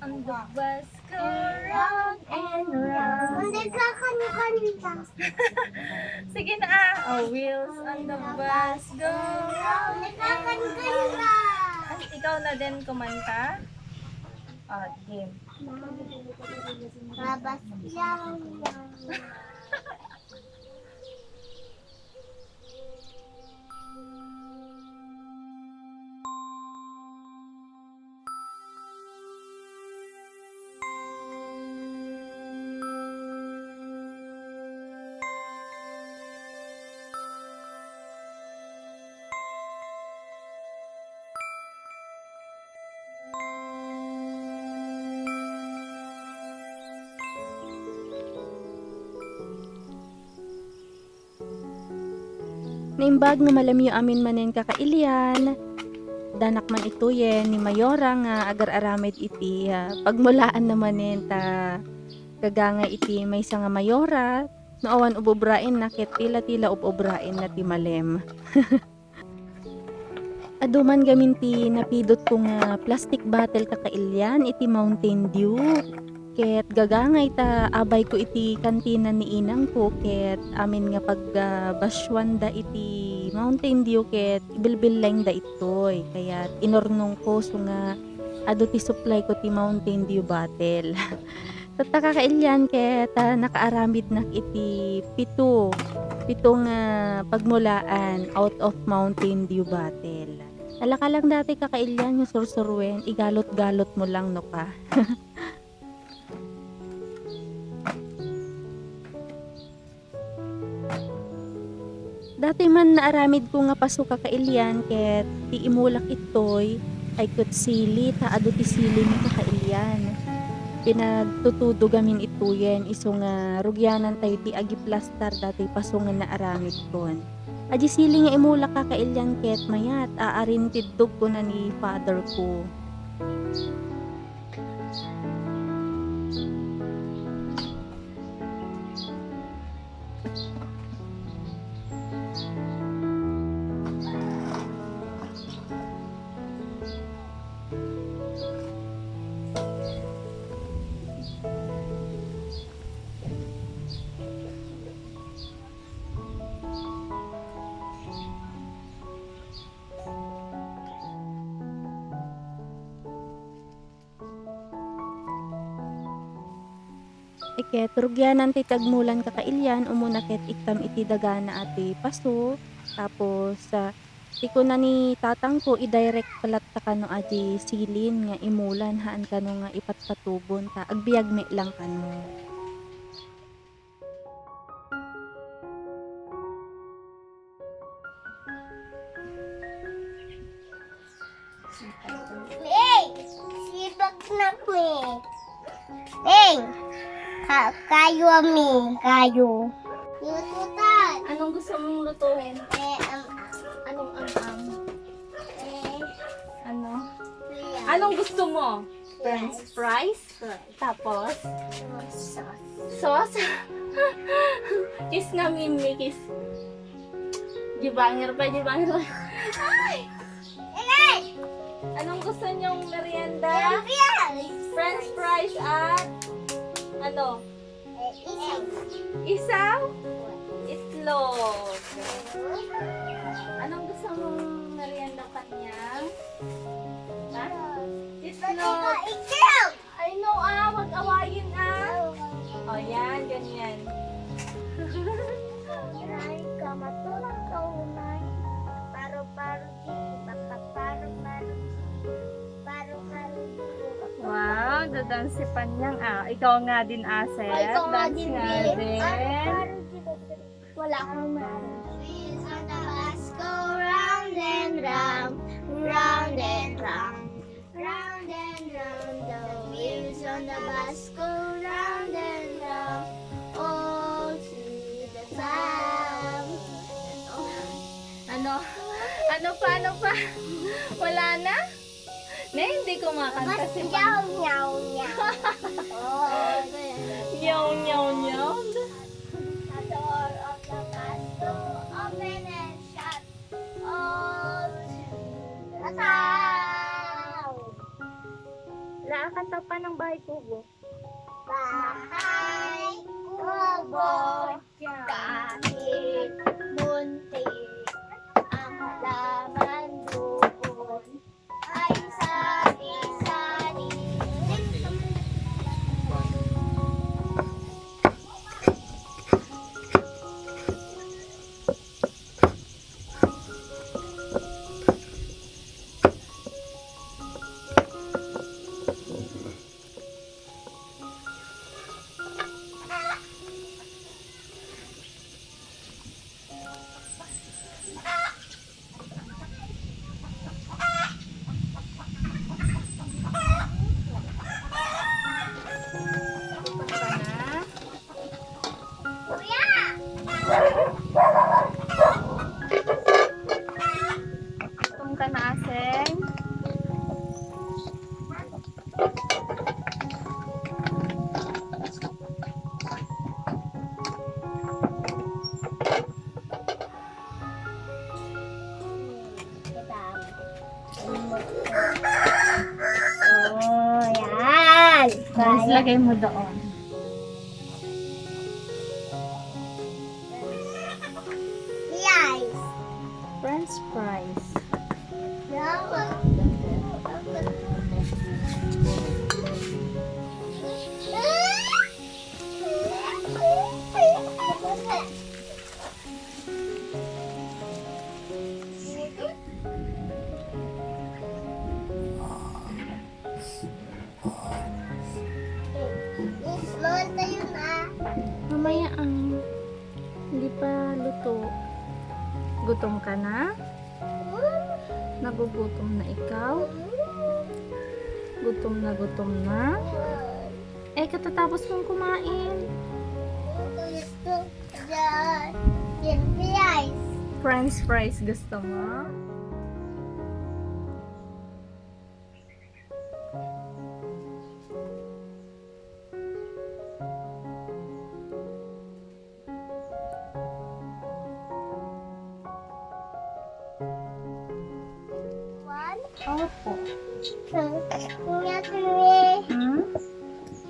on the bus go round and round. Hindi ka kanta. Sige na ah. Oh, wheels on the bus go round Hindi ka and round. kanta. Ay, ikaw na din kumanta? Oh, game. Labas lang. Naimbag no malamyo amin manen kakailian. Danak man ito yen ni Mayora nga agar aramid iti pagmulaan naman ta kaganga iti may nga Mayora no awan ubobrain na ket tila ubobrain na ti malem. Aduman gamin ti napidot ko nga plastic bottle kakailyan iti Mountain Dew. Ket gagangay ta abay ko iti kantina ni inang ko ket amin nga pag baswan da iti Mountain Dew ket ibilbil lang da itoy kaya inornong ko so nga ado ti supply ko ti Mountain Dew bottle. Tatta kakailyan ket nakaaramid nak iti pito nga pagmulaan out of Mountain Dew bottle. Alaka lang dati kakailyan nga sursurwen igalot-galot mo lang no ka. Dati man naaramid ko nga paso kakailyan ket ti imulak itoy ay ket sili ta ado ti sili ni kakailyan. Pinagtutudo gamin ituyen iso nga rugyanan tayo ti agi plastar dati paso nga naaramid kon. Aji sili nga imulak kakailyan ket mayat aarin tiddog ko na ni father ko. Iket rugyanan ti tagmulan kakailyan umuna ket iktam iti dagana ati paso tapos ti ko na ni tatang ko i-direct palat ta kano aji silin nga imulan haan kano nga ipatpatubon ta agbiag me lang kano. Hey! Sibag na mi. Hey! Kayo ami. Kayo. Yututan. Anong gusto mong lutuin? Anong Ano? Anong gusto mo? French fries? Tapos? Sauce? Kiss nga mimi, kiss. Jibangir pa. Ay! Anong gusto niyong merienda? French fries at ano? Isaw? Itlog. Anong gusto mong merienda kanya? Ha? Itlog. I know wag-awayin Oh, yan, ganyan. Wow, dadansipan niyang ikaw nga din Asel. Ikaw nga Dance din, nga din. din. Wala kang meron. Wheels on the bus go round and round, round and round, round and round. The wheels on the bus go round and round, all to the town. Ano pa? Wala na? Na hindi ko makanta Mas si nyaw, nyaw, nyaw. Oh, Nyaw. the door of the bus go open and shut, all to the town. Nakakanta pa ng Kuya! Gutom ka na, Aseng? Oh, yan. Guys, lagay mo doon. Yes. French fries. Small tayo na. Mamaya hindi pa luto. Gutom ka na? Nagugutom na ikaw? Gutom na? Eh, katatapos mong kumain. Yes. French fries gusto mo? One. Opo. Kuya, three. Hmm?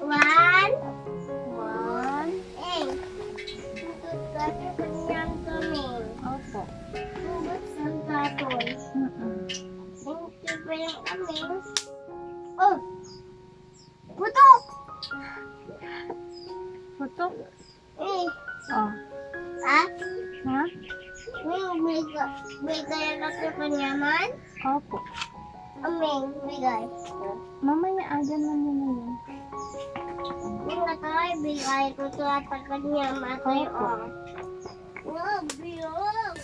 One. One. Eight. Kasi kanyang kaming. Opo. Hugot ng tapon. Mm-mm. Hindi pa yung kaming. Oh! Putok! Putok. Eh. Oh. Ha? Ha? Bigay na sa kanyaman? Opo. Aming, bigay. Mamaya agad na nyo yun. Yung natay, bigay ko to at kanyaman. Ay, Opo. oh. Wow, biyog!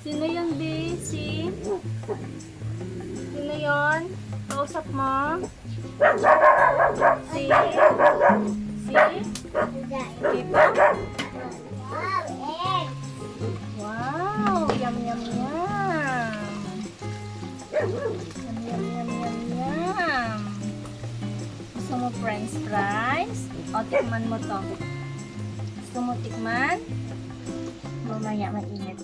Sino yun, B? Si? Sino yun? Kausap mo? Si? Si? Dito? Wow, egg! Wow! Yum, yum, yum! Yum, yum, yum, yum, yum! Gusto mo french fries? O, tikman mo to. Gusto mo tikman? Mamaya mainit.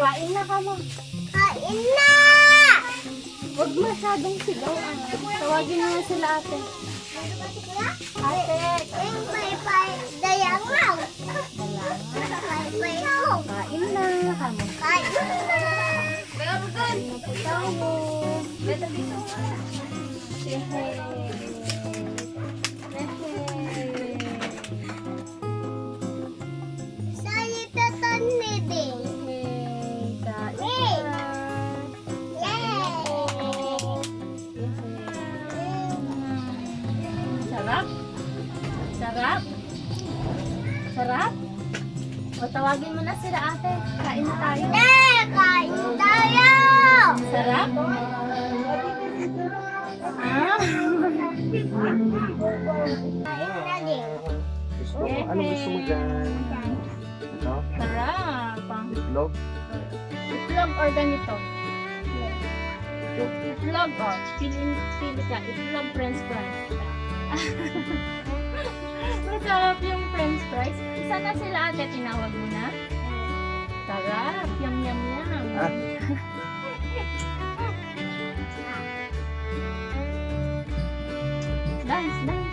Kain na ka mo. Kain na! Huwag masyadong sigaw. Tawagin mo na sila ate. Ate! Yung pay-pay, dayangaw. Pay-pay ko. Kain na kamo. Kain na! Kain na po tayo. Beto dito. Hehe. Salita taniding. Sarap? Sarap? Sarap? O tawagin mo na sila ate. Kain na tayo. Kain tayo! Ano gusto mo dyan? Ito? Sarap. Itlog? Itlog or ganito? Itlog. Itlog, oh. Pili ka. Itlog, french fries. Masarap yung french fries. Isa na sila ate, tinawag mo na? Sarap. Yum, yum, yum. Ah. Dance, dance.